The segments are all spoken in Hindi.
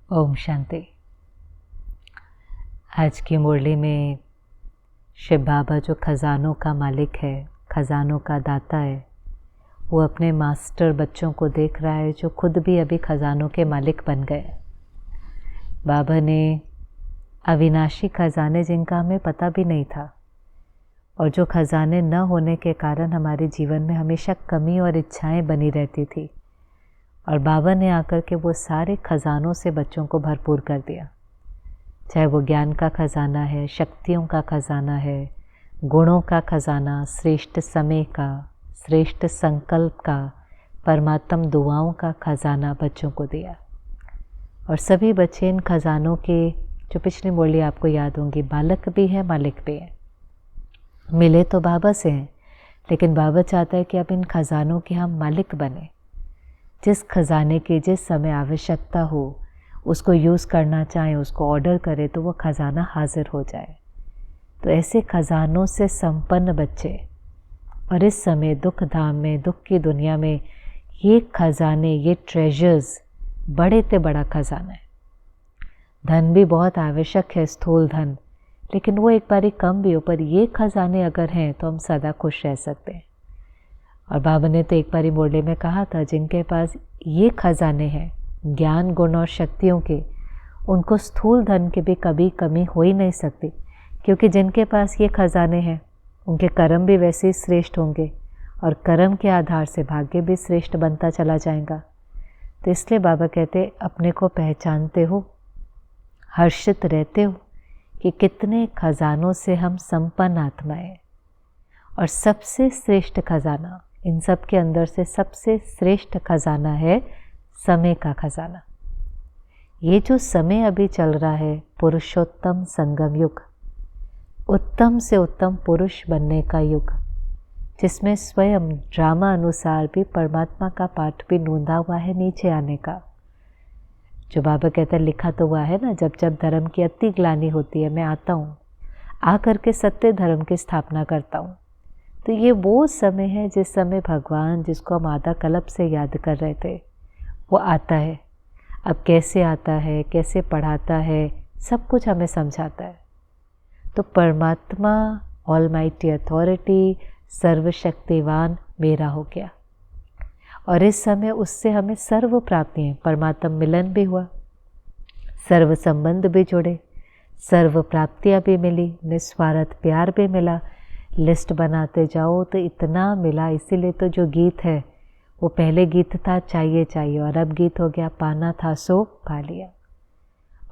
ओम शांति। आज की मुरली में शिव बाबा जो खजानों का मालिक है, खजानों का दाता है, वो अपने मास्टर बच्चों को देख रहा है जो खुद भी अभी खजानों के मालिक बन गए। बाबा ने अविनाशी खजाने जिनका हमें पता भी नहीं था, और जो खजाने न होने के कारण हमारे जीवन में हमेशा कमी और इच्छाएं बनी रहती थी, और बाबा ने आकर के वो सारे खजानों से बच्चों को भरपूर कर दिया। चाहे वो ज्ञान का खजाना है, शक्तियों का खजाना है, गुणों का खजाना, श्रेष्ठ समय का, श्रेष्ठ संकल्प का, परमात्म दुआओं का खजाना बच्चों को दिया। और सभी बच्चे इन खजानों के, जो पिछली मुरली आपको याद होंगी, बालक भी हैं, मालिक भी हैं। मिले तो बाबा से हैं, लेकिन बाबा चाहता है कि अब इन खजानों के हम मालिक बने। जिस खजाने की जिस समय आवश्यकता हो उसको यूज़ करना चाहें, उसको ऑर्डर करें तो वो खजाना हाजिर हो जाए। तो ऐसे खजानों से संपन्न बच्चे, और इस समय दुख धाम में, दुख की दुनिया में ये खजाने, ये ट्रेजर्स बड़े से बड़ा खजाना है। धन भी बहुत आवश्यक है, स्थूल धन, लेकिन वो एक बारी कम भी हो, पर ये खजाने अगर हैं तो हम सदा खुश रह सकते हैं। और बाबा ने तो एक बारी मुरली में कहा था, जिनके पास ये खजाने हैं ज्ञान, गुण और शक्तियों के, उनको स्थूल धन की भी कभी कमी हो ही नहीं सकती, क्योंकि जिनके पास ये खजाने हैं उनके कर्म भी वैसे ही श्रेष्ठ होंगे, और कर्म के आधार से भाग्य भी श्रेष्ठ बनता चला जाएगा। तो इसलिए बाबा कहते, अपने को पहचानते हो, हर्षित रहते हो कि कितने खजानों से हम संपन्न आत्माएं। और सबसे श्रेष्ठ खजाना, इन सब के अंदर से सबसे श्रेष्ठ खजाना है समय का खजाना। ये जो समय अभी चल रहा है, पुरुषोत्तम संगम युग, उत्तम से उत्तम पुरुष बनने का युग, जिसमें स्वयं ड्रामा अनुसार भी परमात्मा का पाठ भी नोंदा हुआ है नीचे आने का। जो बाबा कहता है, लिखा तो हुआ है ना, जब जब धर्म की अति ग्लानि होती है मैं आता हूँ, आ करके सत्य धर्म की स्थापना करता हूँ। तो ये वो समय है जिस समय भगवान, जिसको हम आधा कल्प से याद कर रहे थे, वो आता है। अब कैसे आता है, कैसे पढ़ाता है, सब कुछ हमें समझाता है। तो परमात्मा ऑलमाइटी अथॉरिटी, सर्वशक्तिवान मेरा हो गया, और इस समय उससे हमें सर्व प्राप्तियाँ, परमात्मा मिलन भी हुआ, सर्व संबंध भी जुड़े, सर्व प्राप्तियाँ भी मिली, निस्वार्थ प्यार भी मिला। लिस्ट बनाते जाओ तो इतना मिला। इसीलिए तो जो गीत है वो पहले गीत था चाहिए चाहिए, और अब गीत हो गया पाना था सो पा लिया।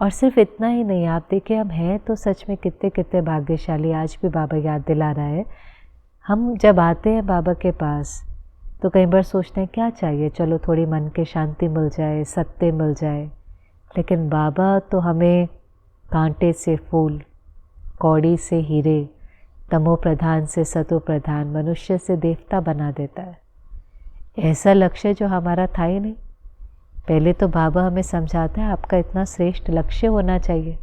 और सिर्फ इतना ही नहीं, आप देखिए हम हैं तो सच में कितने कितने भाग्यशाली। आज भी बाबा याद दिला रहा है, हम जब आते हैं बाबा के पास तो कई बार सोचते हैं क्या चाहिए, चलो थोड़ी मन की शांति मिल जाए, सत्य मिल जाए। लेकिन बाबा तो हमें कांटे से फूल, कौड़ी से हीरे, तमो प्रधान से सतो प्रधान, मनुष्य से देवता बना देता है। ऐसा लक्ष्य जो हमारा था ही नहीं। पहले तो बाबा हमें समझाता है आपका इतना श्रेष्ठ लक्ष्य होना चाहिए।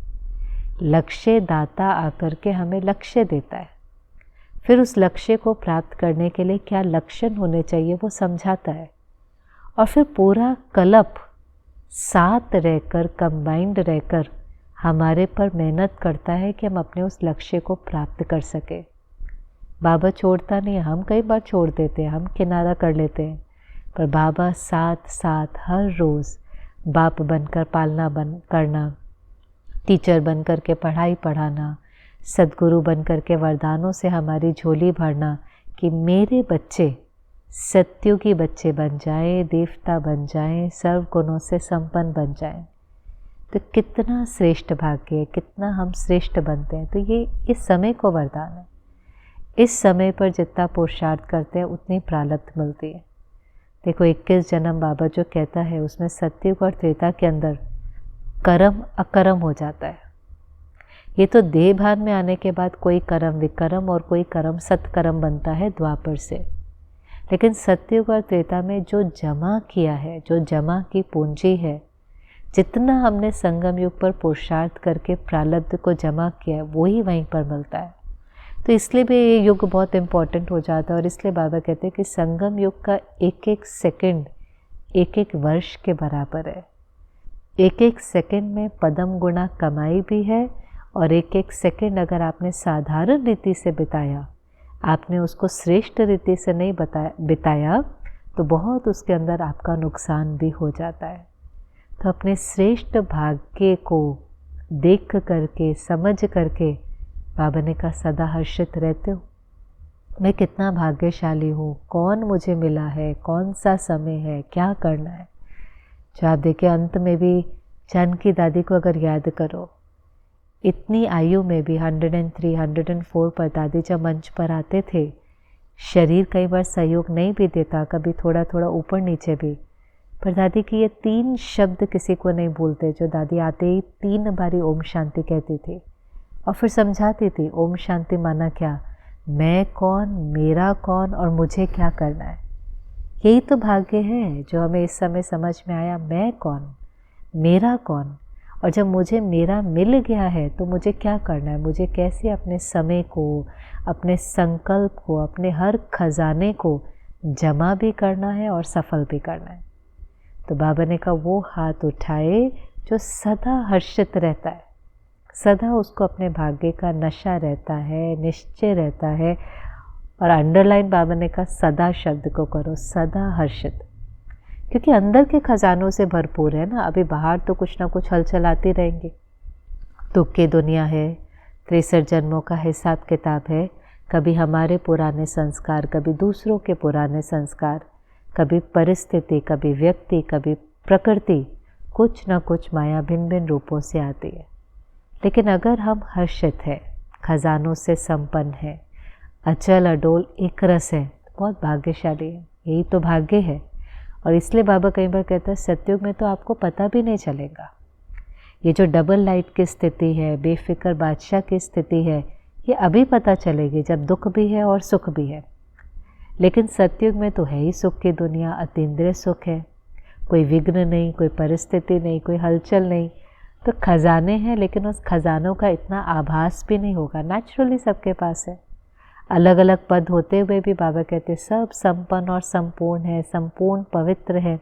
लक्ष्य दाता आकर के हमें लक्ष्य देता है, फिर उस लक्ष्य को प्राप्त करने के लिए क्या लक्षण होने चाहिए वो समझाता है, और फिर पूरा कल्प साथ रहकर, कंबाइंड रहकर हमारे पर मेहनत करता है कि हम अपने उस लक्ष्य को प्राप्त कर सके। बाबा छोड़ता नहीं है, हम कई बार छोड़ देते हैं, हम किनारा कर लेते हैं, पर बाबा साथ साथ हर रोज़ बाप बनकर पालना करना, टीचर बनकर के पढ़ाई पढ़ाना, सद्गुरु बनकर के वरदानों से हमारी झोली भरना, कि मेरे बच्चे सत्युगी बच्चे बन जाएं, देवता बन जाएं, सर्व गुणों से संपन्न बन जाएं। तो कितना श्रेष्ठ भाग्य है, कितना हम श्रेष्ठ बनते हैं। तो ये इस समय को वरदान है। इस समय पर जितना पुरुषार्थ करते हैं उतनी प्रारब्ध मिलती है। देखो 21 जन्म बाबा जो कहता है, उसमें सत्युग और त्रेता के अंदर कर्म अकर्म हो जाता है। ये तो देह भान में आने के बाद कोई कर्म विकर्म और कोई कर्म सत्कर्म बनता है द्वापर से। लेकिन सत्युग और त्रेता में जो जमा किया है, जो जमा की पूंजी है, जितना हमने संगम युग पर पुरुषार्थ करके प्रारब्ध को जमा किया है, वो ही वहीं पर मिलता है। तो इसलिए भी ये युग बहुत इम्पॉर्टेंट हो जाता है। और इसलिए बाबा कहते हैं कि संगम युग का एक एक सेकंड एक एक वर्ष के बराबर है। एक एक सेकंड में पदम गुना कमाई भी है, और एक एक सेकंड अगर आपने साधारण रीति से बिताया, आपने उसको श्रेष्ठ रीति से नहीं बिताया, तो बहुत उसके अंदर आपका नुकसान भी हो जाता है। तो अपने श्रेष्ठ भाग्य को देख करके, समझ करके बाबा ने कहा सदा हर्षित रहते हो। मैं कितना भाग्यशाली हूँ, कौन मुझे मिला है, कौन सा समय है, क्या करना है। जो आप देखिए अंत में भी जानकी दादी को अगर याद करो, इतनी आयु में भी 103, 104 पर दादी जब मंच पर आते थे, शरीर कई बार सहयोग नहीं भी देता, कभी थोड़ा थोड़ा ऊपर नीचे भी, पर दादी की ये 3 शब्द किसी को नहीं भूलते। जो दादी आते ही 3 बारी ओम शांति कहती थी और फिर समझाती थी ओम शांति माना क्या, मैं कौन, मेरा कौन और मुझे क्या करना है। यही तो भाग्य है जो हमें इस समय समझ में आया, मैं कौन, मेरा कौन, और जब मुझे मेरा मिल गया है तो मुझे क्या करना है, मुझे कैसे अपने समय को, अपने संकल्प को, अपने हर खजाने को जमा भी करना है और सफल भी करना है। तो बाबा ने कहा वो हाथ उठाए जो सदा हर्षित रहता है, सदा उसको अपने भाग्य का नशा रहता है, निश्चय रहता है। और अंडरलाइन बाबा ने कहा सदा शब्द को करो, सदा हर्षित, क्योंकि अंदर के खजानों से भरपूर है ना। अभी बाहर तो कुछ ना कुछ हलचल आती रहेंगी, दुख की दुनिया है, 63 जन्मों का हिसाब किताब है, कभी हमारे पुराने संस्कार, कभी दूसरों के पुराने संस्कार, कभी परिस्थिति, कभी व्यक्ति, कभी प्रकृति, कुछ ना कुछ माया भिन्न भिन्न रूपों से आती है। लेकिन अगर हम हर्षित हैं, खजानों से संपन्न हैं, अचल अडोल एक रस है, बहुत भाग्यशाली है। यही तो भाग्य है। और इसलिए बाबा कई बार कहता है सतयुग में तो आपको पता भी नहीं चलेगा। ये जो डबल लाइट की स्थिति है, बेफिक्र बादशाह की स्थिति है, ये अभी पता चलेगी जब दुख भी है और सुख भी है। लेकिन सतयुग में तो है ही सुख की दुनिया, अतीन्द्रिय सुख है, कोई विघ्न नहीं, कोई परिस्थिति नहीं, कोई हलचल नहीं। तो खजाने हैं, लेकिन उस खजानों का इतना आभास भी नहीं होगा, नेचुरली सबके पास है। अलग अलग पद होते हुए भी बाबा कहते सब संपन्न और संपूर्ण है, संपूर्ण पवित्र है।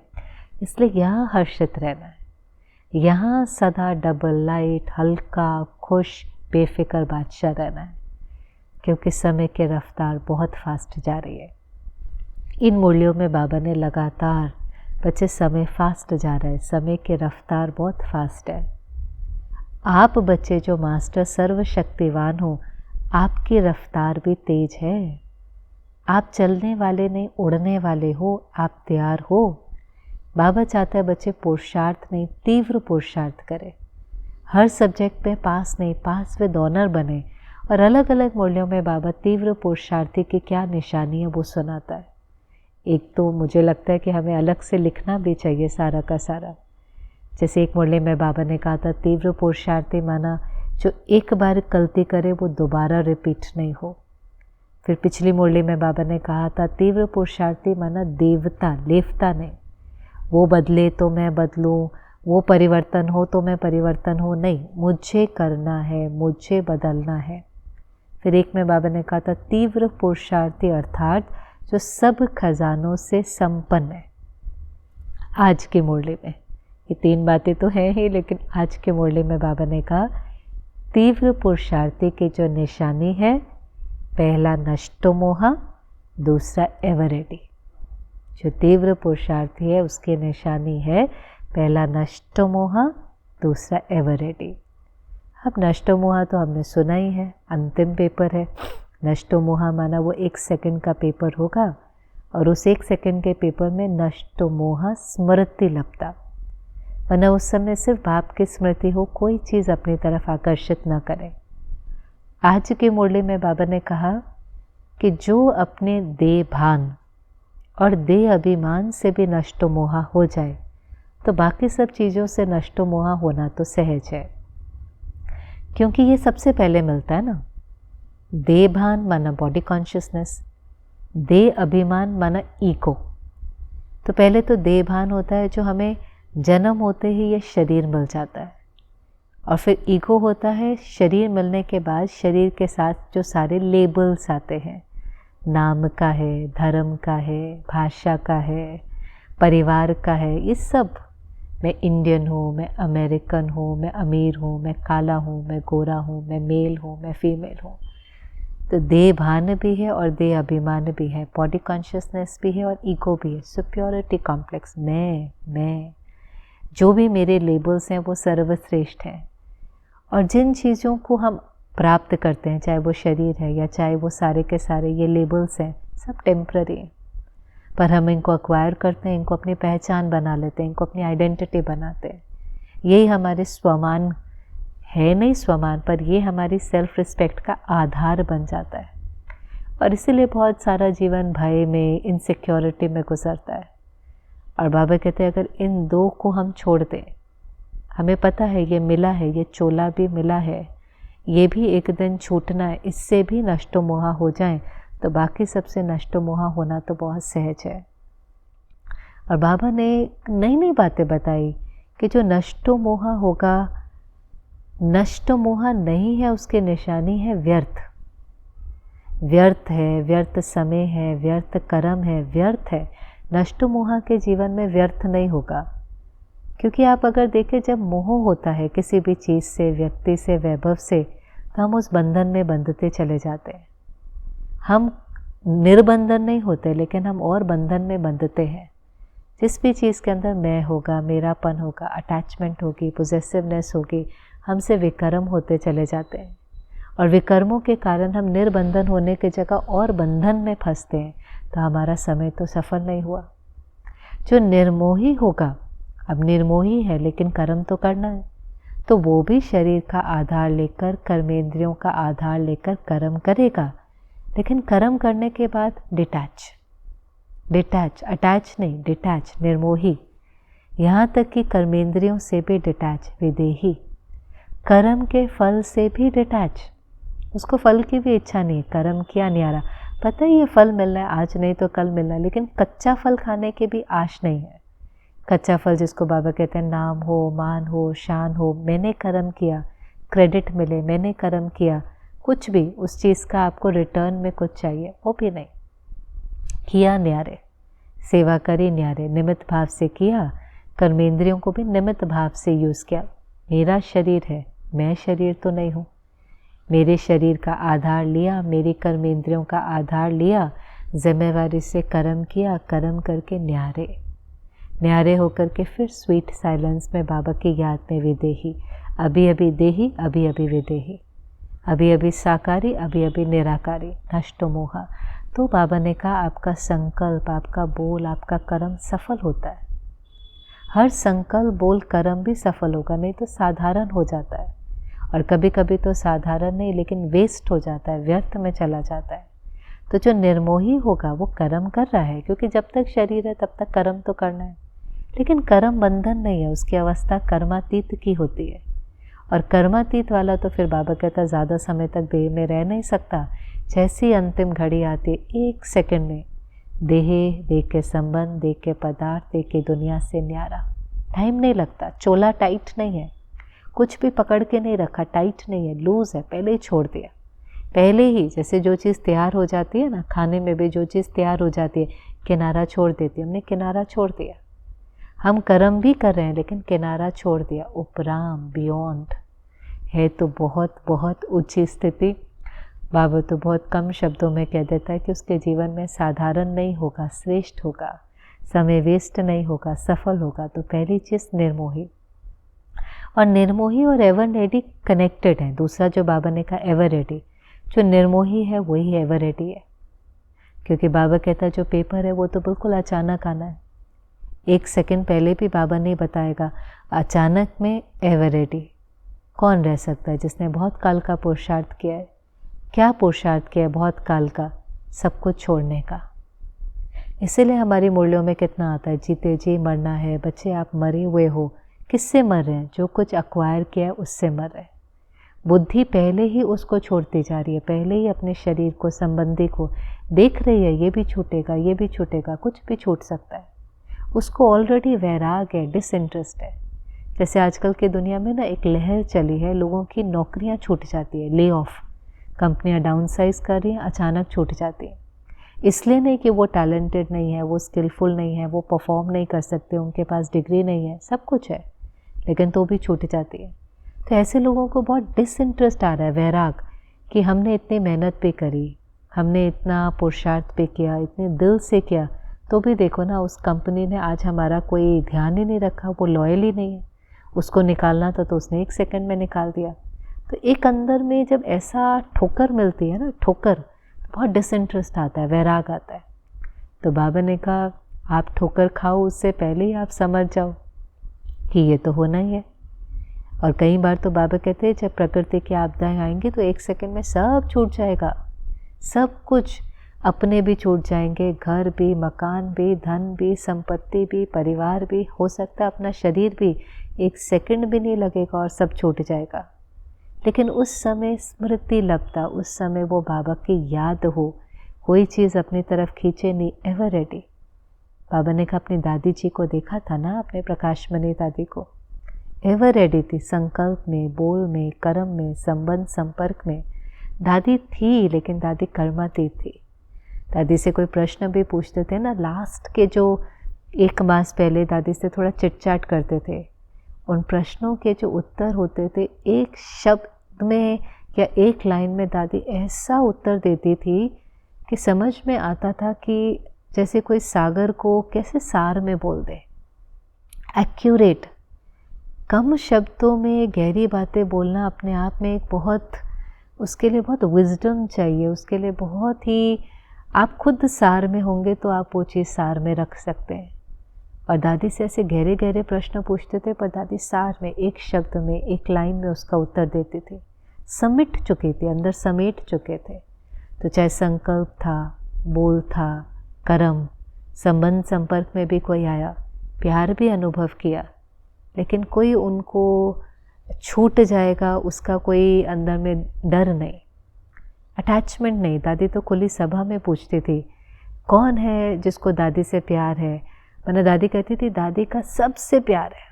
इसलिए यहाँ हर्षित रहना है, यहाँ सदा डबल लाइट, हल्का, खुश, बेफिक्र बादशाह रहना है, क्योंकि समय की रफ्तार बहुत फास्ट जा रही है। इन मूल्यों में बाबा ने लगातार, बच्चे समय फास्ट जा रहा है, समय की रफ्तार बहुत फास्ट है। आप बच्चे जो मास्टर सर्वशक्तिवान हो, आपकी रफ्तार भी तेज है। आप चलने वाले नहीं, उड़ने वाले हो, आप तैयार हो। बाबा चाहता है बच्चे पुरुषार्थ नहीं, तीव्र पुरुषार्थ करें। हर सब्जेक्ट में पास नहीं, पास विद ऑनर बने। और अलग अलग मूल्यों में बाबा तीव्र पुरुषार्थी की क्या निशानी है वो सुनाता है। एक तो मुझे लगता है कि हमें अलग से लिखना भी चाहिए सारा का सारा। जैसे एक मूल्य में बाबा ने कहा था तीव्र पुरुषार्थी माना जो एक बार गलती करे वो दोबारा रिपीट नहीं हो। फिर पिछली मुरली में बाबा ने कहा था तीव्र पुरुषार्थी माना देवता, लेवता नहीं, वो बदले तो मैं बदलूं, वो परिवर्तन हो तो मैं परिवर्तन हो, नहीं, मुझे करना है, मुझे बदलना है। फिर एक में बाबा ने कहा था तीव्र पुरुषार्थी अर्थात जो सब खजानों से संपन्न है। आज की मुरली में ये 3 बातें तो हैं ही, लेकिन आज के मुरली में बाबा ने कहा तीव्र पुरुषार्थी की जो निशानी है, पहला नष्टो मोहा, दूसरा एवर रेडी। जो तीव्र पुरुषार्थी है उसकी निशानी है पहला नष्टो मोहा, दूसरा एवर रेडी। अब नष्टो मोहा तो हमने सुना ही है, अंतिम पेपर है। नष्टो मोहा माना वो 1 सेकंड का पेपर होगा और उस 1 सेकंड के पेपर में नष्टो मोहा स्मृति लपता, वरना उस समय सिर्फ बाप की स्मृति हो, कोई चीज़ अपनी तरफ आकर्षित न करे। आज की मुरली में बाबा ने कहा कि जो अपने देह भान और देह अभिमान से भी नष्टो मोहा हो जाए तो बाकी सब चीज़ों से नष्टो मोहा होना तो सहज है, क्योंकि ये सबसे पहले मिलता है ना। देह भान माना बॉडी कॉन्शियसनेस, देह अभिमान माना ईगो। तो पहले तो देह भान होता है जो हमें जन्म होते ही ये शरीर मिल जाता है, और फिर ईगो होता है शरीर मिलने के बाद शरीर के साथ जो सारे लेबल्स आते हैं, नाम का है, धर्म का है, भाषा का है, परिवार का है, ये सब मैं इंडियन हूँ, मैं अमेरिकन हूँ, मैं अमीर हूँ, मैं काला हूँ, मैं गोरा हूँ, मैं मेल हूँ, मैं फीमेल हूँ। तो देह भान भी है और देह अभिमान भी है, बॉडी कॉन्शियसनेस भी है और ईगो भी है, सुप्योरिटी कॉम्प्लेक्स। मैं जो भी मेरे लेबल्स हैं वो सर्वश्रेष्ठ हैं। और जिन चीज़ों को हम प्राप्त करते हैं, चाहे वो शरीर है या चाहे वो सारे के सारे ये लेबल्स हैं, सब टेम्पररी हैं, पर हम इनको अक्वायर करते हैं, इनको अपनी पहचान बना लेते हैं, इनको अपनी आइडेंटिटी बनाते हैं। यही हमारे स्वमान है, नहीं स्वमान, पर ये हमारी सेल्फ रिस्पेक्ट का आधार बन जाता है। और इसीलिए बहुत सारा जीवन भय में, इनसिक्योरिटी में गुजरता है। और बाबा कहते हैं अगर इन दो को हम छोड़ दें, हमें पता है ये मिला है, ये चोला भी मिला है, ये भी एक दिन छूटना है, इससे भी नष्टो मोहा हो जाए तो बाकी सबसे नष्टो मोहा होना तो बहुत सहज है। और बाबा ने नई नई बातें बताई कि जो नष्टो मोहा होगा, नष्टो मोहा नहीं है, उसकी निशानी है व्यर्थ। व्यर्थ है, व्यर्थ समय है, व्यर्थ कर्म है, व्यर्थ है। नष्टो मोहा के जीवन में व्यर्थ नहीं होगा, क्योंकि आप अगर देखें जब मोह होता है किसी भी चीज़ से, व्यक्ति से, वैभव से, तो हम उस बंधन में बंधते चले जाते हैं। हम निर्बंधन नहीं होते, लेकिन हम और बंधन में बंधते हैं। जिस भी चीज़ के अंदर मैं होगा, मेरापन होगा, अटैचमेंट होगी, पोजेसिवनेस होगी, हमसे विकर्म होते चले जाते हैं। और विकर्मों के कारण हम निर्बंधन होने की जगह और बंधन में फंसते हैं, तो हमारा समय तो सफल नहीं हुआ। जो निर्मोही होगा, अब निर्मोही है लेकिन कर्म तो करना है, तो वो भी शरीर का आधार लेकर, कर्मेंद्रियों का आधार लेकर कर्म करेगा, लेकिन कर्म करने के बाद डिटैच, अटैच नहीं, डिटैच, निर्मोही। यहाँ तक कि कर्मेंद्रियों से भी डिटैच, विदेही। कर्म के फल से भी डिटैच, उसको फल की भी इच्छा नहीं, कर्म किया न्यारा, पता है ये फल मिल रहा है, आज नहीं तो कल मिलना है, लेकिन कच्चा फल खाने की भी आश नहीं है। कच्चा फल जिसको बाबा कहते हैं नाम हो, मान हो, शान हो, मैंने कर्म किया, क्रेडिट मिले, मैंने कर्म किया, कुछ भी उस चीज़ का आपको रिटर्न में कुछ चाहिए, वो भी नहीं। किया न्यारे, सेवा करी न्यारे, निमित्त भाव से किया, कर्मेंद्रियों को भी निमित्त भाव से यूज़ किया। मेरा शरीर है, मैं शरीर तो नहीं हूँ। मेरे शरीर का आधार लिया, मेरी कर्मेंद्रियों का आधार लिया, जिम्मेवारी से कर्म किया, कर्म करके न्यारे होकर के फिर स्वीट साइलेंस में बाबा की याद में विदेही, अभी अभी देही, अभी अभी विदेही, अभी अभी साकारी, अभी अभी निराकारी, नष्टो मोहा। तो बाबा ने कहा आपका संकल्प, आपका बोल, आपका कर्म सफल होता है। हर संकल्प, बोल, कर्म भी सफल होगा, नहीं तो साधारण हो जाता है। और कभी कभी तो साधारण नहीं, लेकिन वेस्ट हो जाता है, व्यर्थ में चला जाता है। तो जो निर्मोही होगा वो कर्म कर रहा है, क्योंकि जब तक शरीर है तब तक कर्म तो करना है, लेकिन कर्म बंधन नहीं है, उसकी अवस्था कर्मातीत की होती है। और कर्मातीत वाला तो फिर बाबा कहता ज़्यादा समय तक देह में रह नहीं सकता। जैसी अंतिम घड़ी आती है, एक सेकंड में देह के संबंध, देह के पदार्थ, देह की दुनिया से न्यारा, टाइम नहीं लगता। चोला टाइट नहीं है, कुछ भी पकड़ के नहीं रखा, टाइट नहीं है, लूज है, पहले ही छोड़ दिया। पहले ही जैसे जो चीज़ तैयार हो जाती है ना, खाने में भी जो चीज़ तैयार हो जाती है, किनारा छोड़ देती है, हमने किनारा छोड़ दिया। हम कर्म भी कर रहे हैं लेकिन किनारा छोड़ दिया, उपराम, बियॉन्ड है तो बहुत बहुत ऊंची स्थिति। बाबा तो बहुत कम शब्दों में कह देता है कि उसके जीवन में साधारण नहीं होगा, श्रेष्ठ होगा, समय वेस्ट नहीं होगा, सफल होगा। तो पहली चीज़ निर्मोही, और निर्मोही और एवर रेडी कनेक्टेड है। दूसरा जो बाबा ने कहा एवर रेडी, जो निर्मोही है वही एवर रेडी है, क्योंकि बाबा कहता है जो पेपर है वो तो बिल्कुल अचानक आना है। एक सेकंड पहले भी बाबा ने बताएगा, अचानक में एवर रेडी कौन रह सकता है जिसने बहुत काल का पुरुषार्थ किया है। क्या पुरुषार्थ किया है बहुत काल का, सब कुछ छोड़ने का। इसीलिए हमारी मुरलियों में कितना आता है, जीते जी मरना है। बच्चे आप मरे हुए हो, किससे मर रहे हैं? जो कुछ अक्वायर किया है उससे मर रहे हैं। बुद्धि पहले ही उसको छोड़ती जा रही है, पहले ही अपने शरीर को, संबंधी को देख रही है, ये भी छूटेगा, ये भी छूटेगा, कुछ भी छूट सकता है। उसको ऑलरेडी वैराग है, डिसइंटरेस्ट है। जैसे आजकल की दुनिया में ना एक लहर चली है, लोगों की नौकरियां छूट जाती है, ले ऑफ, कंपनियां डाउन साइज कर रही हैं, अचानक छूट जाती है। इसलिए नहीं कि वो टैलेंटेड नहीं है, वो स्किलफुल नहीं है, वो परफॉर्म नहीं कर सकते, उनके पास डिग्री नहीं है, सब कुछ है, लेकिन तो भी छूट जाती है। तो ऐसे लोगों को बहुत डिसइंटरेस्ट आ रहा है, वैराग, कि हमने इतनी मेहनत पे करी, हमने इतना पुरुषार्थ पे किया, इतने दिल से किया, तो भी देखो ना उस कंपनी ने आज हमारा कोई ध्यान ही नहीं रखा, वो लॉयल ही नहीं है। उसको निकालना था तो उसने 1 सेकंड में निकाल दिया। तो एक अंदर में जब ऐसा ठोकर मिलती है ना, ठोकर, तो बहुत डिसइंटरेस्ट आता है, वैराग आता है। तो बाबा ने कहा आप ठोकर खाओ उससे पहले ही आप समझ जाओ कि ये तो होना ही है। और कई बार तो बाबा कहते हैं जब प्रकृति की आपदाएं आएंगी तो 1 सेकंड में सब छूट जाएगा, सब कुछ, अपने भी छूट जाएंगे, घर भी, मकान भी, धन भी, संपत्ति भी, परिवार भी, हो सकता है अपना शरीर भी, 1 सेकंड भी नहीं लगेगा और सब छूट जाएगा। लेकिन उस समय स्मृति लगता, उस समय वो बाबा की याद हो, कोई चीज़ अपनी तरफ खींचे नहीं, एवर रेडी। बाबा ने कहा अपनी दादी जी को देखा था ना, अपने प्रकाशमणि दादी को, एवर रेडी थी, संकल्प में, बोल में, कर्म में, संबंध संपर्क में दादी थी, लेकिन दादी कर्मातीत थी। दादी से कोई प्रश्न भी पूछते थे ना, लास्ट के जो 1 मास पहले दादी से थोड़ा चिटचाट करते थे, उन प्रश्नों के जो उत्तर होते थे, एक शब्द में या एक लाइन में दादी ऐसा उत्तर देती थी कि समझ में आता था कि जैसे कोई सागर को कैसे सार में बोल दे, एक्यूरेट। कम शब्दों में गहरी बातें बोलना अपने आप में एक बहुत, उसके लिए बहुत विजडम चाहिए, उसके लिए बहुत ही, आप खुद सार में होंगे तो आप वो चीज़ सार में रख सकते हैं। और दादी से ऐसे गहरे गहरे प्रश्न पूछते थे, पर दादी सार में, एक शब्द में, एक लाइन में उसका उत्तर देती थी, समेट चुकी थी, अंदर समेट चुके थे। तो चाहे संकल्प था, बोल था, कर्म, संबंध संपर्क में भी कोई आया, प्यार भी अनुभव किया, लेकिन कोई उनको छूट जाएगा उसका कोई अंदर में डर नहीं, अटैचमेंट नहीं। दादी तो खुली सभा में पूछती थी कौन है जिसको दादी से प्यार है, वरना दादी कहती थी दादी का सबसे प्यार है,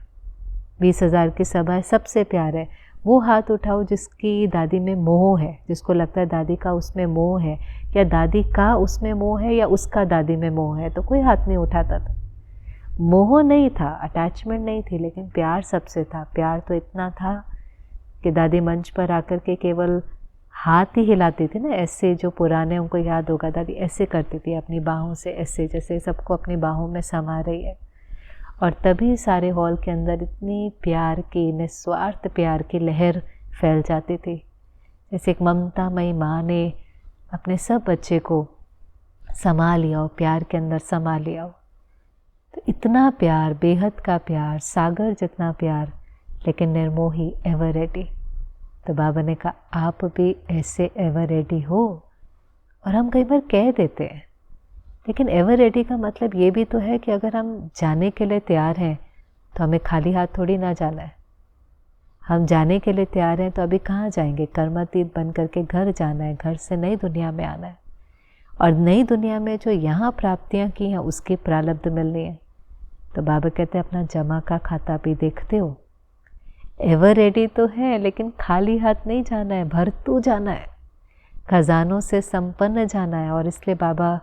20,000 की सभा है, सबसे प्यार है, वो हाथ उठाओ जिसकी दादी में मोह है, जिसको लगता है दादी का उसमें मोह है, या दादी का उसमें मोह है, या उसका दादी में मोह है। तो कोई हाथ नहीं उठाता था, मोह नहीं था, अटैचमेंट नहीं थी, लेकिन प्यार सबसे था। प्यार तो इतना था कि दादी मंच पर आकर के केवल हाथ ही हिलाती थी ना, ऐसे, जो पुराने उनको याद होगा, दादी ऐसे करती थी अपनी बाहों से, ऐसे जैसे सबको अपनी बाहों में समा रही है। और तभी सारे हॉल के अंदर इतनी प्यार की, निस्वार्थ प्यार की लहर फैल जाती थी, जैसे एक ममतामयी माँ ने अपने सब बच्चे को समा लिया हो, प्यार के अंदर समा लिया हो। तो इतना प्यार, बेहद का प्यार, सागर जितना प्यार, लेकिन निर्मोही, एवर रेडी। तो बाबा ने कहा आप भी ऐसे एवर रेडी हो। और हम कई बार कह देते हैं, लेकिन एवर रेडी का मतलब ये भी तो है कि अगर हम जाने के लिए तैयार हैं तो हमें खाली हाथ थोड़ी ना जाना है। हम जाने के लिए तैयार हैं तो अभी कहाँ जाएंगे, कर्मातीत बन करके घर जाना है, घर से नई दुनिया में आना है, और नई दुनिया में जो यहाँ प्राप्तियाँ की हैं उसकी प्रारब्ध मिलनी है। तो बाबा कहते हैं अपना जमा का खाता भी देखते हो, एवर रेडी तो है, लेकिन खाली हाथ नहीं जाना है, भरतू जाना है, खजानों से संपन्न जाना है। और इसलिए बाबा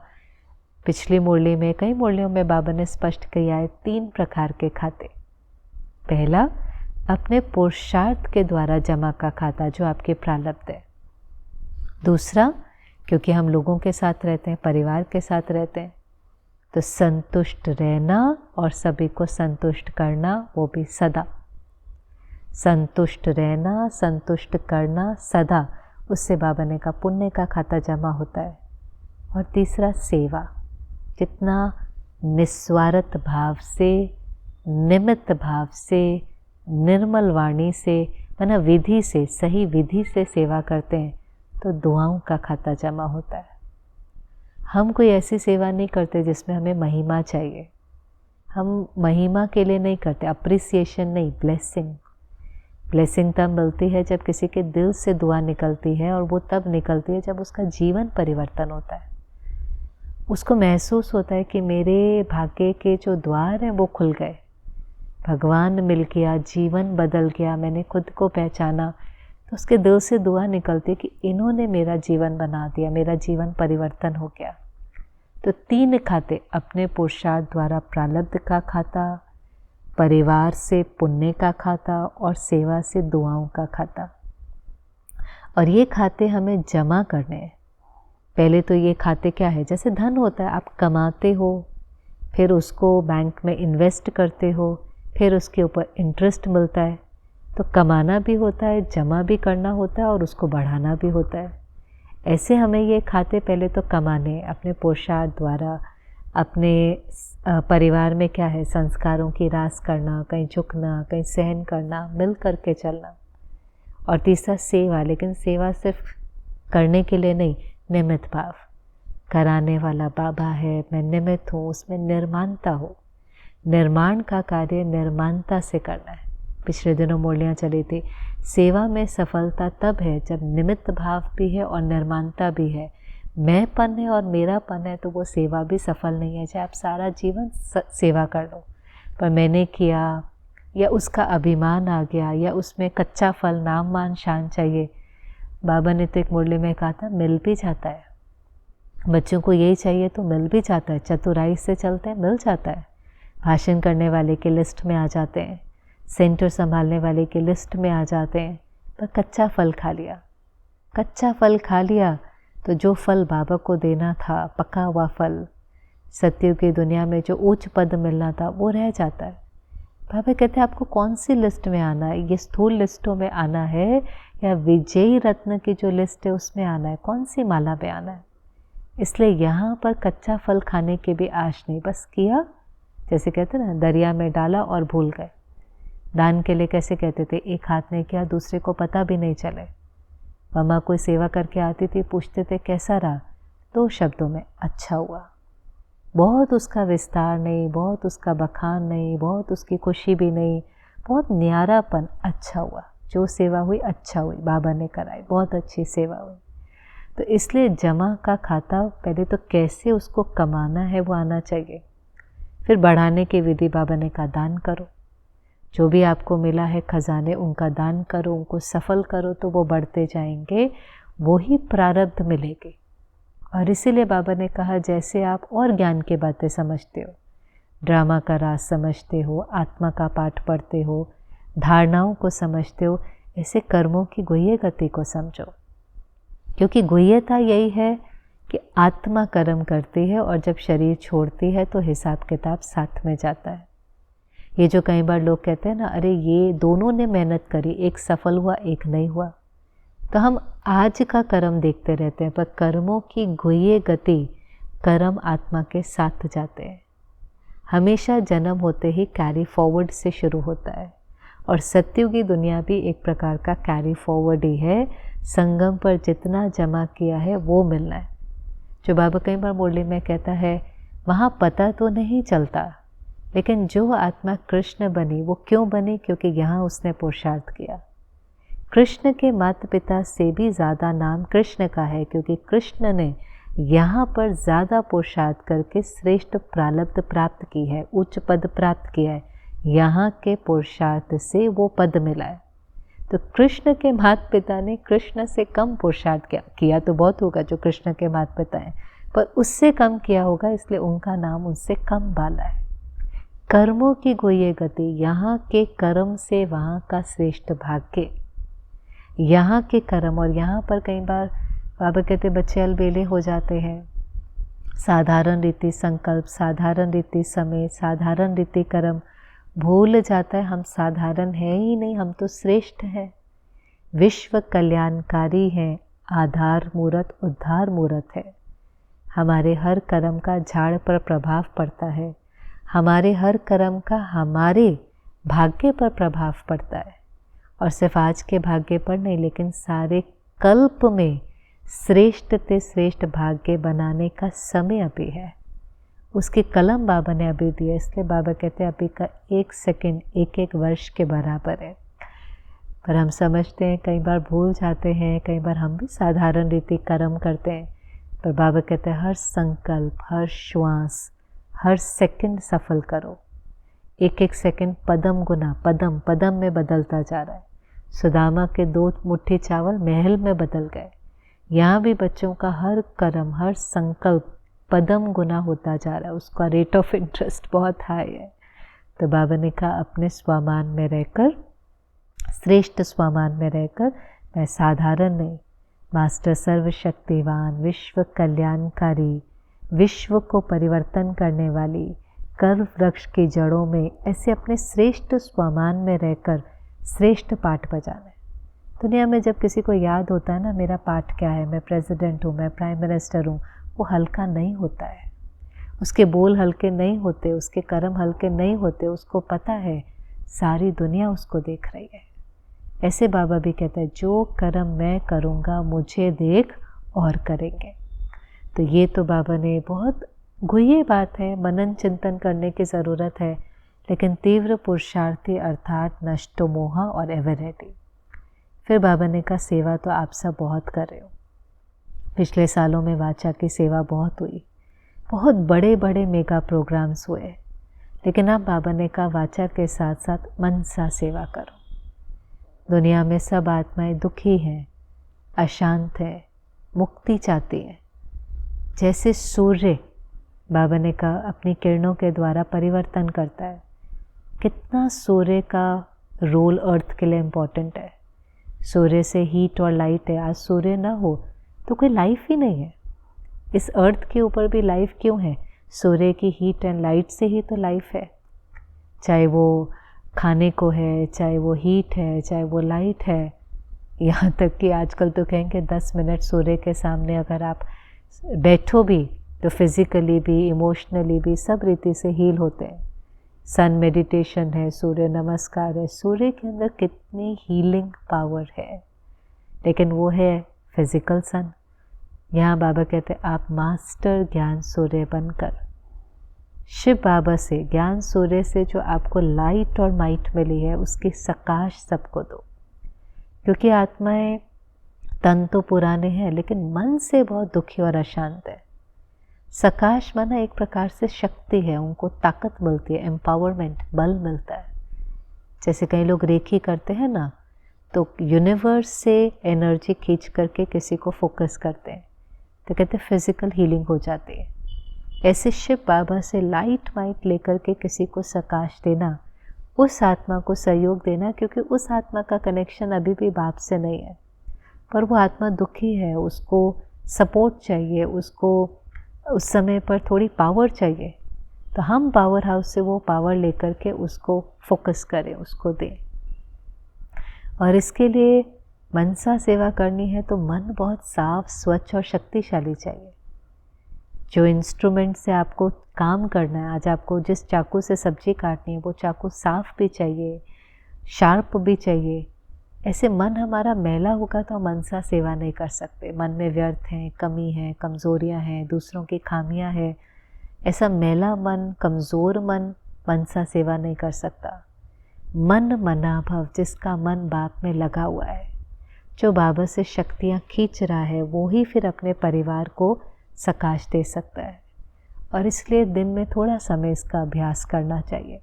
पिछली मुरली में, कई मुरलियों में बाबा ने स्पष्ट किया है 3 प्रकार के खाते। पहला, अपने पुरुषार्थ के द्वारा जमा का खाता जो आपके प्रारब्ध है। दूसरा, क्योंकि हम लोगों के साथ रहते हैं, परिवार के साथ रहते हैं, तो संतुष्ट रहना और सभी को संतुष्ट करना, वो भी सदा। संतुष्ट रहना, संतुष्ट करना सदा, उससे बाबा ने कहा पुण्य का खाता जमा होता है। और तीसरा, सेवा, जितना निस्वार्थ भाव से, निमित्त भाव से, निर्मल वाणी से, माना विधि से, सही विधि से सेवा करते हैं तो दुआओं का खाता जमा होता है। हम कोई ऐसी सेवा नहीं करते जिसमें हमें महिमा चाहिए, हम महिमा के लिए नहीं करते, अप्रिसिएशन नहीं, ब्लेसिंग। ब्लेसिंग तब मिलती है जब किसी के दिल से दुआ निकलती है, और वो तब निकलती है जब उसका जीवन परिवर्तन होता है। उसको महसूस होता है कि मेरे भाग्य के जो द्वार हैं वो खुल गए, भगवान मिल गया, जीवन बदल गया, मैंने खुद को पहचाना। तो उसके दिल से दुआ निकलती है कि इन्होंने मेरा जीवन बना दिया, मेरा जीवन परिवर्तन हो गया। तो 3 खाते, अपने पुरुषार्थ द्वारा प्रारब्ध का खाता, परिवार से पुण्य का खाता और सेवा से दुआओं का खाता। और ये खाते हमें जमा करने हैं। पहले तो ये खाते क्या है, जैसे धन होता है, आप कमाते हो, फिर उसको बैंक में इन्वेस्ट करते हो, फिर उसके ऊपर इंटरेस्ट मिलता है। तो कमाना भी होता है, जमा भी करना होता है और उसको बढ़ाना भी होता है। ऐसे हमें ये खाते पहले तो कमाने, अपने पुरुषार्थ द्वारा, अपने परिवार में क्या है, संस्कारों की रास करना, कहीं झुकना, कहीं सहन करना, मिल करके चलना। और तीसरा सेवा, लेकिन सेवा सिर्फ करने के लिए नहीं, निमित्त भाव, कराने वाला बाबा है, मैं निमित्त हूँ, उसमें निर्माणता हो। निर्माण का कार्य निर्माणता से करना है। पिछले दिनों मुरलियाँ चली थी, सेवा में सफलता तब है जब निमित्त भाव भी है और निर्माणता भी है। मैंपन है और मेरापन है तो वो सेवा भी सफल नहीं है। चाहे आप सारा जीवन सेवा कर लो, पर मैंने किया या उसका अभिमान आ गया या उसमें कच्चा फल, नाम मान शान चाहिए। बाबा ने तो एक मुरली में कहा था, मिल भी जाता है। बच्चों को यही चाहिए तो मिल भी जाता है, चतुराई से चलते हैं, मिल जाता है। भाषण करने वाले की लिस्ट में आ जाते हैं, सेंटर संभालने वाले की लिस्ट में आ जाते हैं, पर कच्चा फल खा लिया। कच्चा फल खा लिया तो जो फल बाबा को देना था, पका हुआ फल, सत्युग की दुनिया में जो उच्च पद मिलना था, वो रह जाता है। बाबा कहते हैं आपको कौन सी लिस्ट में आना है, ये स्थूल लिस्टों में आना है या विजयी रत्न की जो लिस्ट है उसमें आना है, कौन सी माला में आना है। इसलिए यहाँ पर कच्चा फल खाने की भी आश नहीं, बस किया, जैसे कहते ना, दरिया में डाला और भूल गए। दान के लिए कैसे कहते थे, एक हाथ ने किया, दूसरे को पता भी नहीं चले। मम्मा कोई सेवा करके आती थी, पूछते थे कैसा रहा, 2 शब्दों में, अच्छा हुआ। बहुत उसका विस्तार नहीं, बहुत उसका बखान नहीं, बहुत उसकी खुशी भी नहीं, बहुत न्यारापन, अच्छा हुआ, जो सेवा हुई अच्छा हुई, बाबा ने कराई, बहुत अच्छी सेवा हुई। तो इसलिए जमा का खाता पहले तो कैसे उसको कमाना है वो आना चाहिए। फिर बढ़ाने की विधि, बाबा ने कहा दान करो, जो भी आपको मिला है खजाने, उनका दान करो, उनको सफल करो तो वो बढ़ते जाएंगे, वही प्रारब्ध मिलेगी। और इसीलिए बाबा ने कहा, जैसे आप और ज्ञान की बातें समझते हो, ड्रामा का राज समझते हो, आत्मा का पाठ पढ़ते हो, धारणाओं को समझते हो, ऐसे कर्मों की गुह्य गति को समझो। क्योंकि गुह्यता यही है कि आत्मा कर्म करती है और जब शरीर छोड़ती है तो हिसाब किताब साथ में जाता है। ये जो कई बार लोग कहते हैं ना, अरे ये दोनों ने मेहनत करी, एक सफल हुआ एक नहीं हुआ, तो हम आज का कर्म देखते रहते हैं, पर कर्मों की गुह्य गति, कर्म आत्मा के साथ जाते हैं। हमेशा जन्म होते ही कैरी फॉरवर्ड से शुरू होता है और सत्युगी दुनिया भी एक प्रकार का कैरी फॉरवर्ड ही है। संगम पर जितना जमा किया है वो मिलना है। जो बाबा कई बार मुरली में कहता है, वहाँ पता तो नहीं चलता, लेकिन जो आत्मा कृष्ण बनी वो क्यों बनी, क्योंकि यहाँ उसने पुरुषार्थ किया। कृष्ण के माता पिता से भी ज़्यादा नाम कृष्ण का है, क्योंकि कृष्ण ने यहाँ पर ज़्यादा पुरुषार्थ करके श्रेष्ठ प्रारब्ध प्राप्त की है, उच्च पद प्राप्त किया है। यहाँ के पुरुषार्थ से वो पद मिला है। तो कृष्ण के माता पिता ने कृष्ण से कम पुरुषार्थ किया तो बहुत होगा जो कृष्ण के माता पिता हैं, पर उससे कम किया होगा, इसलिए उनका नाम उनसे कम वाला है। कर्मों की गुह्य गति, यहाँ के कर्म से वहाँ का श्रेष्ठ भाग्य, यहाँ के कर्म। और यहाँ पर कई बार बाबा कहते बच्चे अलबेले हो जाते हैं। साधारण रीति संकल्प, साधारण रीति समय, साधारण रीति कर्म, भूल जाता है हम साधारण हैं ही नहीं, हम तो श्रेष्ठ हैं, विश्व कल्याणकारी हैं, आधार मूर्त उद्धार मूर्त है। हमारे हर कर्म का झाड़ पर प्रभाव पड़ता है, हमारे हर कर्म का हमारे भाग्य पर प्रभाव पड़ता है। और सिर्फ आज के भाग्य पर नहीं, लेकिन सारे कल्प में श्रेष्ठ से श्रेष्ठ भाग्य बनाने का समय अभी है। उसकी कलम बाबा ने अभी दी है, इसलिए बाबा कहते हैं अभी का 1 सेकंड 1 वर्ष के बराबर है। पर हम समझते हैं, कई बार भूल जाते हैं, कई बार हम भी साधारण रीति कर्म करते हैं। पर बाबा कहते हैं हर संकल्प, हर श्वास, हर सेकंड सफल करो। 1 सेकंड पदम गुना, पदम पदम में बदलता जा रहा है। सुदामा के 2 मुट्ठी चावल महल में बदल गए। यहाँ भी बच्चों का हर कर्म, हर संकल्प पदम गुना होता जा रहा है, उसका रेट ऑफ इंटरेस्ट बहुत हाई है। तो बाबा ने कहा अपने स्वमान में रहकर, श्रेष्ठ स्वमान में रहकर, मैं साधारण नहीं, मास्टर सर्वशक्तिवान, विश्व कल्याणकारी, विश्व को परिवर्तन करने वाली कर्म वृक्ष की जड़ों में ऐसे अपने श्रेष्ठ स्वमान में रहकर श्रेष्ठ पाठ बजाना है। दुनिया में जब किसी को याद होता है ना मेरा पाठ क्या है, मैं प्रेसिडेंट हूँ, मैं प्राइम मिनिस्टर हूँ, वो हल्का नहीं होता है, उसके बोल हल्के नहीं होते, उसके कर्म हल्के नहीं होते। उसको पता है सारी दुनिया उसको देख रही है। ऐसे बाबा भी कहते हैं जो कर्म मैं करूँगा मुझे देख और करेंगे। तो ये तो बाबा ने बहुत गुह्य बात है, मनन चिंतन करने की ज़रूरत है, लेकिन तीव्र पुरुषार्थी अर्थात नष्टो मोहा और एवर रेडी। फिर बाबा ने कहा सेवा तो आप सब बहुत कर रहे हो, पिछले सालों में वाचा की सेवा बहुत हुई, बहुत बड़े बड़े मेगा प्रोग्राम्स हुए, लेकिन अब बाबा ने कहा वाचा के साथ साथ मन सा सेवा करो। दुनिया में सब आत्माएं दुखी हैं, अशांत हैं, मुक्ति चाहती हैं। जैसे सूर्य बाबा ने कहा अपनी किरणों के द्वारा परिवर्तन करता है, कितना सूर्य का रोल अर्थ के लिए इम्पोर्टेंट है। सूर्य से हीट और लाइट है, आज सूर्य ना हो तो कोई लाइफ ही नहीं है। इस अर्थ के ऊपर भी लाइफ क्यों है? सूर्य की हीट एंड लाइट से ही तो लाइफ है, चाहे वो खाने को है, चाहे वो हीट है, चाहे वो लाइट है। यहाँ तक कि आजकल तो कहेंगे 10 मिनट सूर्य के सामने अगर आप बैठो भी तो फिज़िकली भी इमोशनली भी सब रीति से हील होते हैं। सन मेडिटेशन है, सूर्य नमस्कार है, सूर्य के अंदर कितनी हीलिंग पावर है, लेकिन वो है फिजिकल सन। यहाँ बाबा कहते हैं आप मास्टर ज्ञान सूर्य बनकर शिव बाबा से, ज्ञान सूर्य से जो आपको लाइट और माइट मिली है उसकी सकाश सबको दो। क्योंकि आत्माएं तन तो पुराने हैं लेकिन मन से बहुत दुखी और अशांत है। सकाश माना एक प्रकार से शक्ति है, उनको ताकत मिलती है, एम्पावरमेंट, बल मिलता है। जैसे कई लोग रेखी करते हैं ना, तो यूनिवर्स से एनर्जी खींच करके किसी को फोकस करते हैं, तो कहते हैं फिजिकल हीलिंग हो जाती है। ऐसे शिव बाबा से लाइट माइट लेकर के किसी को सकाश देना, उस आत्मा को सहयोग देना, क्योंकि उस आत्मा का कनेक्शन अभी भी बाप से नहीं है, पर वो आत्मा दुखी है, उसको सपोर्ट चाहिए, उसको उस समय पर थोड़ी पावर चाहिए। तो हम पावर हाउस से वो पावर लेकर के उसको फोकस करें, उसको दें। और इसके लिए मनसा सेवा करनी है तो मन बहुत साफ, स्वच्छ और शक्तिशाली चाहिए। जो इंस्ट्रूमेंट से आपको काम करना है, आज आपको जिस चाकू से सब्जी काटनी है वो चाकू साफ भी चाहिए, शार्प भी चाहिए। ऐसे मन हमारा मैला होगा तो हम मनसा सेवा नहीं कर सकते। मन में व्यर्थ हैं, कमी है, कमज़ोरियाँ हैं, दूसरों की खामियां हैं, ऐसा मैला मन, कमज़ोर मन मनसा सेवा नहीं कर सकता। मन मना भव, जिसका मन बाप में लगा हुआ है, जो बाबा से शक्तियाँ खींच रहा है, वो ही फिर अपने परिवार को सकाश दे सकता है। और इसलिए दिन में थोड़ा समय इसका अभ्यास करना चाहिए।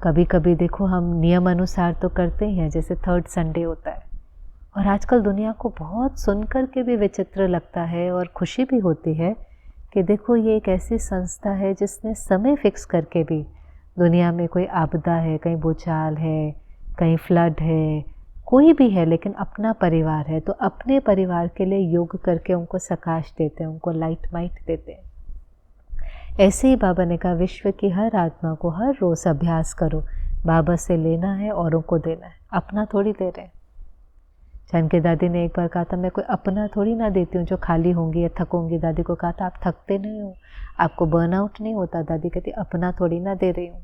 कभी कभी देखो हम नियम अनुसार तो करते ही हैं, जैसे 3rd संडे होता है, और आजकल दुनिया को बहुत सुनकर के भी विचित्र लगता है और खुशी भी होती है कि देखो ये एक ऐसी संस्था है जिसने समय फिक्स करके भी, दुनिया में कोई आपदा है, कहीं भूचाल है, कहीं फ्लड है, कोई भी है, लेकिन अपना परिवार है तो अपने परिवार के लिए योग करके उनको सकाश देते हैं, उनको लाइट माइट देते हैं। ऐसे ही बाबा ने कहा विश्व की हर आत्मा को हर रोज़ अभ्यास करो, बाबा से लेना है, औरों को देना है, अपना थोड़ी दे रहे हैं। जानकी दादी ने एक बार कहा था मैं कोई अपना थोड़ी ना देती हूँ जो खाली होंगी या थकूंगी। दादी को कहा था आप थकते नहीं हो, आपको बर्नआउट नहीं होता। दादी कहती अपना थोड़ी ना दे रही हूँ,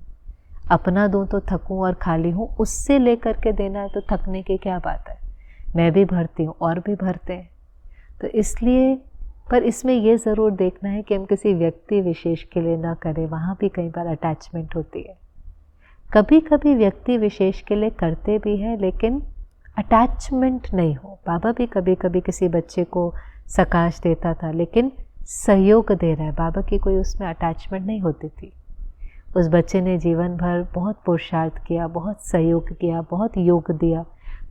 अपना दूँ तो थकूँ और खाली हूँ, उससे लेकर के देना है तो थकने की क्या बात है। मैं भी भरती हूँ और भी भरते हैं। तो इसलिए, पर इसमें ये ज़रूर देखना है कि हम किसी व्यक्ति विशेष के लिए ना करें, वहाँ भी कई बार अटैचमेंट होती है। कभी कभी व्यक्ति विशेष के लिए करते भी हैं लेकिन अटैचमेंट नहीं हो। बाबा भी कभी कभी किसी बच्चे को सकाश देता था लेकिन सहयोग दे रहा है, बाबा की कोई उसमें अटैचमेंट नहीं होती थी। उस बच्चे ने जीवन भर बहुत पुरुषार्थ किया, बहुत सहयोग किया, बहुत योग दिया,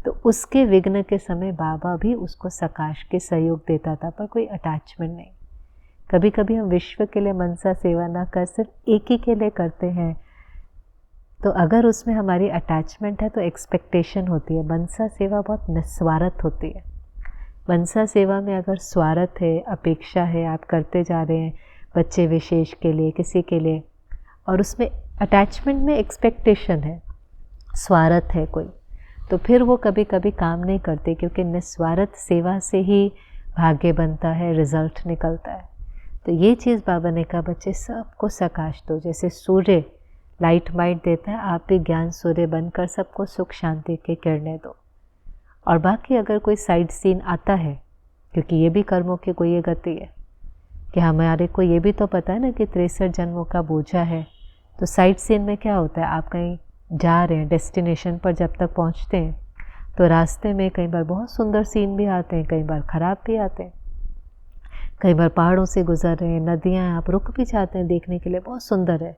तो उसके विघ्न के समय बाबा भी उसको सकाश के सहयोग देता था, पर कोई अटैचमेंट नहीं। कभी कभी हम विश्व के लिए मनसा सेवा ना कर सिर्फ एक ही के लिए करते हैं, तो अगर उसमें हमारी अटैचमेंट है तो एक्सपेक्टेशन होती है। मनसा सेवा बहुत निस्वार्थ होती है। मनसा सेवा में अगर स्वार्थ है, अपेक्षा है, आप करते जा रहे हैं बच्चे विशेष के लिए, किसी के लिए, और उसमें अटैचमेंट में एक्सपेक्टेशन है, स्वार्थ है कोई, तो फिर वो कभी कभी काम नहीं करते, क्योंकि निस्वार्थ सेवा से ही भाग्य बनता है, रिजल्ट निकलता है। तो ये चीज़ बाबा ने कहा, बच्चे सबको सकाश दो। जैसे सूर्य लाइट माइट देता है, आप भी ज्ञान सूर्य बनकर सबको सुख शांति की किरणें दो। और बाकी अगर कोई साइड सीन आता है, क्योंकि ये भी कर्मों की कोई ये गति है कि हमारे को ये भी तो पता है ना कि 63 जन्मों का बोझा है। तो साइड सीन में क्या होता है, आप कहीं जा रहे हैं, डेस्टिनेशन पर जब तक पहुंचते हैं तो रास्ते में कई बार बहुत सुंदर सीन भी आते हैं, कई बार ख़राब भी आते हैं। कई बार पहाड़ों से गुजर रहे हैं, नदियाँ, आप रुक भी जाते हैं देखने के लिए, बहुत सुंदर है।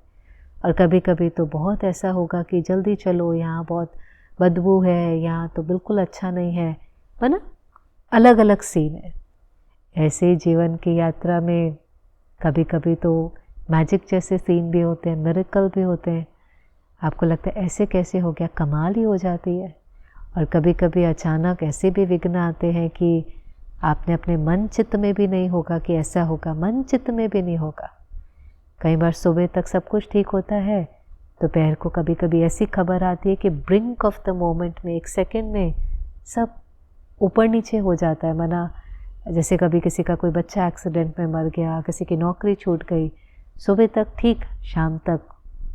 और कभी कभी तो बहुत ऐसा होगा कि जल्दी चलो, यहाँ बहुत बदबू है, यहाँ तो बिल्कुल अच्छा नहीं है ना, अलग अलग सीन है। ऐसे जीवन की यात्रा में कभी कभी तो मैजिक जैसे सीन भी होते हैं, मिरेकल भी होते हैं। आपको लगता है ऐसे कैसे हो गया, कमाल ही हो जाती है। और कभी कभी अचानक ऐसे भी विघ्न आते हैं कि आपने अपने मन चित्त में भी नहीं होगा कि ऐसा होगा, मन चित्त में भी नहीं होगा। कई बार सुबह तक सब कुछ ठीक होता है, दोपहर को कभी कभी ऐसी खबर आती है कि ब्रिंक ऑफ द मोमेंट में, एक सेकंड में सब ऊपर नीचे हो जाता है। मना जैसे कभी किसी का कोई बच्चा एक्सीडेंट में मर गया, किसी की नौकरी छूट गई, सुबह तक ठीक, शाम तक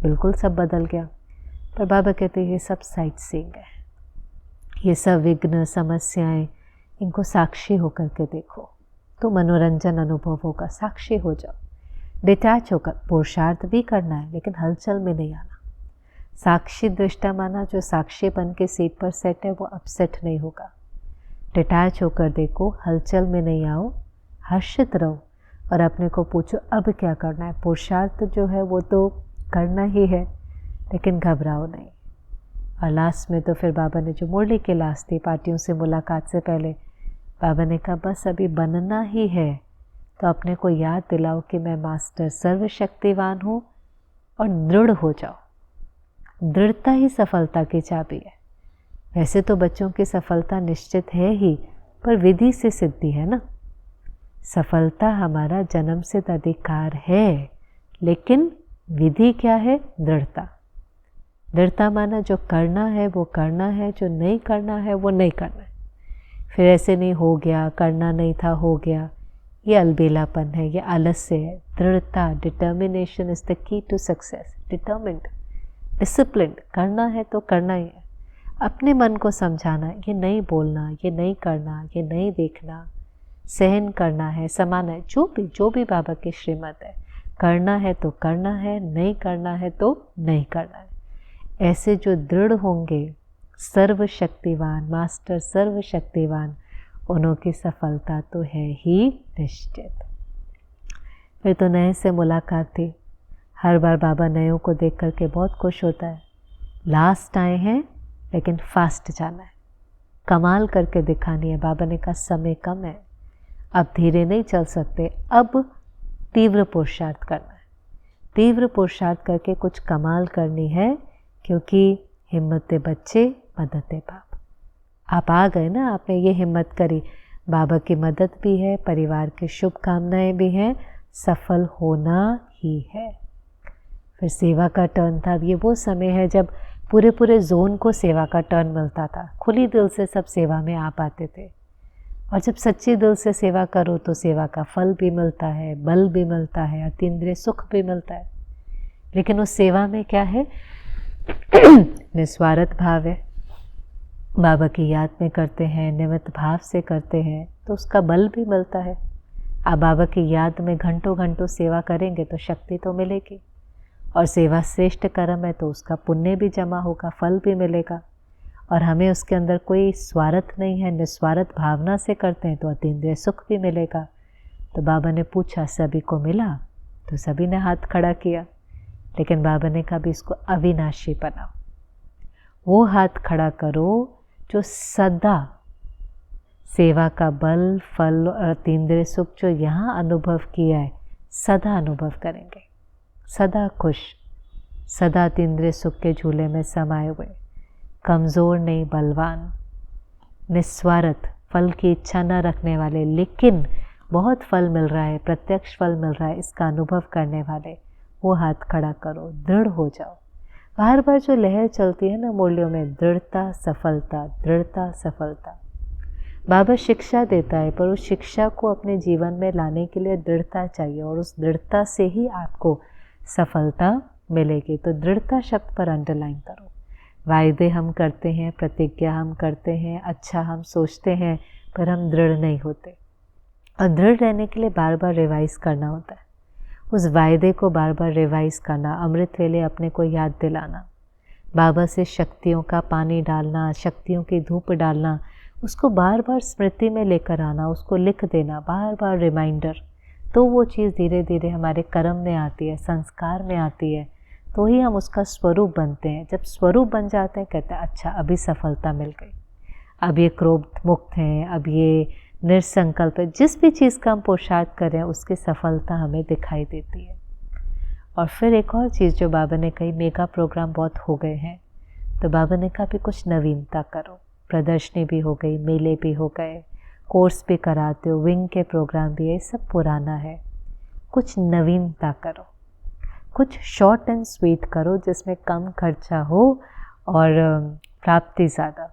बिल्कुल सब बदल गया। पर बाबा कहते हैं ये सब साइट सीइंग है, ये सब विघ्न समस्याएं, इनको साक्षी होकर के देखो तो मनोरंजन अनुभव होगा। साक्षी हो जाओ, डिटैच होकर। पुरुषार्थ भी करना है लेकिन हलचल में नहीं आना। साक्षी दृष्टा माना जो साक्षी बन के सीट पर सेट है वो अपसेट नहीं होगा। डिटैच होकर देखो, हलचल में नहीं आओ, हर्षित रहो और अपने को पूछो अब क्या करना है। पुरुषार्थ जो है वो तो करना ही है, लेकिन घबराओ नहीं। और लास्ट में तो फिर बाबा ने जो मुरली की लास्ट थी, पार्टियों से मुलाकात से पहले बाबा ने कहा बस अभी बनना ही है, तो अपने को याद दिलाओ कि मैं मास्टर सर्वशक्तिवान हूँ और दृढ़ हो जाओ। दृढ़ता ही सफलता की चाबी है। वैसे तो बच्चों की सफलता निश्चित है ही, पर विधि से सिद्धि है ना। सफलता हमारा जन्मसिद्ध अधिकार है, लेकिन विधि क्या है? दृढ़ता। दृढ़ता माना जो करना है वो करना है, जो नहीं करना है वो नहीं करना है। फिर ऐसे नहीं हो गया, करना नहीं था हो गया, ये अलबेलापन है, ये आलस्य है। दृढ़ता, determination is the key to success. Determined, disciplined, करना है तो करना ही है। अपने मन को समझाना, ये नहीं बोलना, ये नहीं करना, ये नहीं देखना, सहन करना है, समाना है, जो भी बाबा की श्रीमत है। करना है तो करना है, नहीं करना है तो नहीं करना है। ऐसे जो दृढ़ होंगे, सर्वशक्तिवान, मास्टर सर्वशक्तिवान, उन्हों की सफलता तो है ही निश्चित। फिर तो नए से मुलाकात थी। हर बार बाबा नयों को देख करके बहुत खुश होता है। लास्ट आए हैं लेकिन फास्ट जाना है, कमाल करके दिखानी है। बाबा ने कहा समय कम है, अब धीरे नहीं चल सकते, अब तीव्र पुरुषार्थ करना है। तीव्र पुरुषार्थ करके कुछ कमाल करनी है, क्योंकि हिम्मत बच्चे मदद बाप। आप आ गए ना, आपने ये हिम्मत करी, बाबा की मदद भी है, परिवार की शुभकामनाएं भी हैं, सफल होना ही है। फिर सेवा का टर्न था। अब ये वो समय है जब पूरे जोन को सेवा का टर्न मिलता था। खुली दिल से सब सेवा में आ पाते थे, और जब सच्ची दिल से सेवा करो तो सेवा का फल भी मिलता है, बल भी मिलता है, अतीन्द्रिय सुख भी मिलता है। लेकिन उस सेवा में क्या है? निस्वार्थ भाव है। बाबा की याद में करते हैं, निमित्त भाव से करते हैं, तो उसका बल भी मिलता है। आप बाबा की याद में घंटों घंटों सेवा करेंगे तो शक्ति तो मिलेगी, और सेवा श्रेष्ठ कर्म है तो उसका पुण्य भी जमा होगा, फल भी मिलेगा। और हमें उसके अंदर कोई स्वार्थ नहीं है, निस्वार्थ भावना से करते हैं तो अतीन्द्रिय सुख भी मिलेगा। तो बाबा ने पूछा सभी को मिला? तो सभी ने हाथ खड़ा किया, लेकिन बाबा ने कहा भी इसको अविनाशी बनाओ। वो हाथ खड़ा करो जो सदा सेवा का बल, फल और अतीन्द्रिय सुख जो यहाँ अनुभव किया है सदा अनुभव करेंगे, सदा खुश, सदा तीन्द्रिय सुख के झूले में समाये हुए, कमज़ोर नहीं बलवान, निस्वार्थ, फल की इच्छा न रखने वाले, लेकिन बहुत फल मिल रहा है, प्रत्यक्ष फल मिल रहा है, इसका अनुभव करने वाले, वो हाथ खड़ा करो, दृढ़ हो जाओ। बार बार जो लहर चलती है ना मुरलियों में, दृढ़ता सफलता, दृढ़ता सफलता। बाबा शिक्षा देता है, पर उस शिक्षा को अपने जीवन में लाने के लिए दृढ़ता चाहिए, और उस दृढ़ता से ही आपको सफलता मिलेगी। तो दृढ़ता शब्द पर अंडरलाइन करो। वायदे हम करते हैं, प्रतिज्ञा हम करते हैं, अच्छा हम सोचते हैं, पर हम दृढ़ नहीं होते। और दृढ़ रहने के लिए बार बार रिवाइज करना होता है, उस वायदे को बार बार रिवाइज करना, अमृत वेले अपने को याद दिलाना, बाबा से शक्तियों का पानी डालना, शक्तियों की धूप डालना, उसको बार बार स्मृति में लेकर आना, उसको लिख देना, बार बार रिमाइंडर। तो वो चीज़ धीरे धीरे हमारे कर्म में आती है, संस्कार में आती है, तो ही हम उसका स्वरूप बनते हैं। जब स्वरूप बन जाते हैं, कहते हैं अच्छा अभी सफलता मिल गई, अब ये क्रोध मुक्त हैं, अब ये निरसंकल्प है। जिस भी चीज़ का हम पुरुषार्थ करें, उसकी सफलता हमें दिखाई देती है। और फिर एक और चीज़ जो बाबा ने कही, मेगा प्रोग्राम बहुत हो गए हैं, तो बाबा ने कहा भी कुछ नवीनता करो। प्रदर्शनी भी हो गई, मेले भी हो गए, कोर्स भी कराते हो, विंग के प्रोग्राम भी है, सब पुराना है। कुछ नवीनता करो, कुछ शॉर्ट एंड स्वीट करो, जिसमें कम खर्चा हो और प्राप्ति ज़्यादा।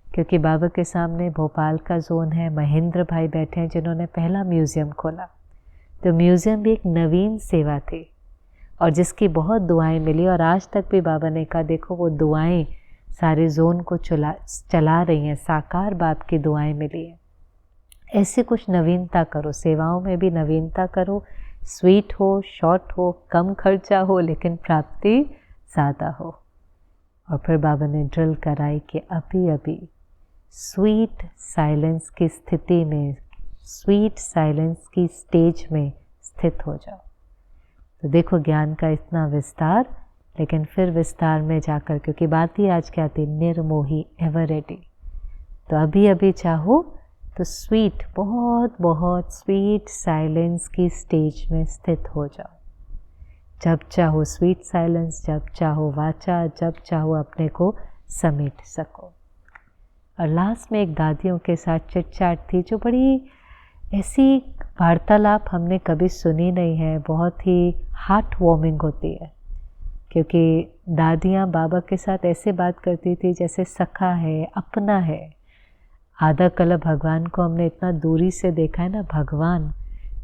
क्योंकि बाबा के सामने भोपाल का जोन है, महेंद्र भाई बैठे हैं जिन्होंने पहला म्यूज़ियम खोला। तो म्यूज़ियम भी एक नवीन सेवा थी और जिसकी बहुत दुआएं मिली, और आज तक भी बाबा ने कहा देखो वो दुआएं सारे जोन को चला रही हैं, साकार बाप की दुआएं मिली हैं। ऐसे कुछ नवीनता करो, सेवाओं में भी नवीनता करो, स्वीट हो, शॉर्ट हो, कम खर्चा हो, लेकिन प्राप्ति ज़्यादा हो। और फिर बाबा ने ड्रिल कराई कि अभी अभी स्वीट साइलेंस की स्थिति में, स्वीट साइलेंस की स्टेज में स्थित हो जाओ। तो देखो ज्ञान का इतना विस्तार, लेकिन फिर विस्तार में जाकर, क्योंकि बात ही आज क्या थी, निर्मोही, एवर रेडी। तो अभी अभी चाहो तो स्वीट, बहुत बहुत स्वीट साइलेंस की स्टेज में स्थित हो जाओ। जब चाहो स्वीट साइलेंस, जब चाहो वाचा, जब चाहो अपने को समेट सको। और लास्ट में एक दादियों के साथ चिटचाट थी, जो बड़ी ऐसी वार्तालाप हमने कभी सुनी नहीं है, बहुत ही हार्ट वार्मिंग होती है। क्योंकि दादियाँ बाबा के साथ ऐसे बात करती थी जैसे सखा है, अपना है। आधा कल भगवान को हमने इतना दूरी से देखा है ना, भगवान,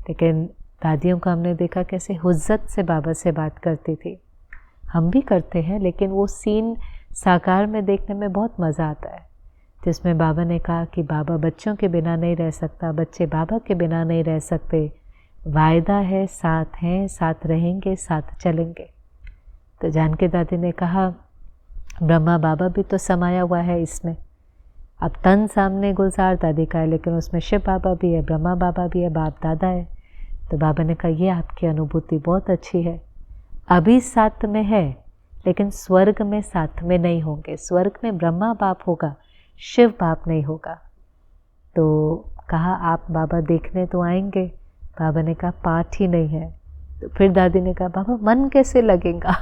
लेकिन दादियों को हमने देखा कैसे हुज्जत से बाबा से बात करती थी। हम भी करते हैं, लेकिन वो सीन साकार में देखने में बहुत मज़ा आता है, जिसमें बाबा ने कहा कि बाबा बच्चों के बिना नहीं रह सकता, बच्चे बाबा के बिना नहीं रह सकते, वायदा है, साथ हैं, साथ रहेंगे, साथ चलेंगे। तो जानकी दादी ने कहा ब्रह्मा बाबा भी तो समाया हुआ है इसमें। अब तन सामने गुलजार दादी का है, लेकिन उसमें शिव बाबा भी है, ब्रह्मा बाबा भी है, बाप दादा है। तो बाबा ने कहा ये आपकी अनुभूति बहुत अच्छी है, अभी साथ में है, लेकिन स्वर्ग में साथ में नहीं होंगे। स्वर्ग में ब्रह्मा बाप होगा, शिव बाप नहीं होगा। तो कहा आप बाबा देखने तो आएंगे। बाबा ने कहा पाठ ही नहीं है। तो फिर दादी ने कहा बाबा मन कैसे लगेगा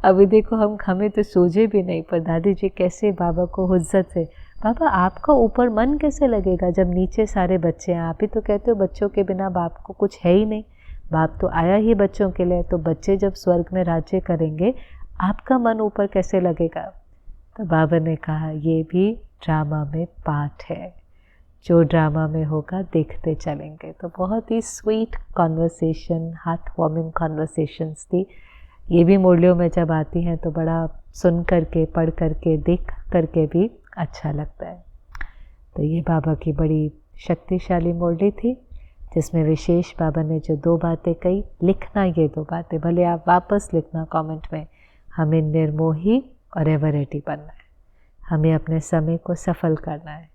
अभी देखो हमें तो सूझे भी नहीं, पर दादी जी कैसे बाबा को हुज्जत से, बाबा आपका ऊपर मन कैसे लगेगा जब नीचे सारे बच्चे हैं? आप ही तो कहते हो बच्चों के बिना बाप को कुछ है ही नहीं, बाप तो आया ही बच्चों के लिए। तो बच्चे जब स्वर्ग में राज्य करेंगे, आपका मन ऊपर कैसे लगेगा? तो बाबा ने कहा ये भी ड्रामा में पार्ट है, जो ड्रामा में होगा देखते चलेंगे। तो बहुत ही sweet conversation, heart warming conversations थी। ये भी मुरलियों में जब आती हैं तो बड़ा सुन करके, पढ़ करके, देख करके भी अच्छा लगता है। तो ये बाबा की बड़ी शक्तिशाली मुरली थी, जिसमें विशेष बाबा ने जो 2 बातें कही, लिखना ये 2 बातें, भले आप वापस लिखना कमेंट में, हमें निर्मोही और एवरेटी बनना है, हमें अपने समय को सफल करना है।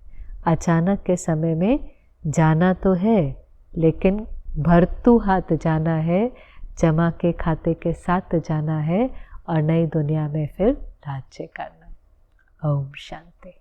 अचानक के समय में जाना तो है, लेकिन भरतू हाथ जाना है, जमा के खाते के साथ जाना है, और नई दुनिया में फिर राज्य करना है। ओम शांति।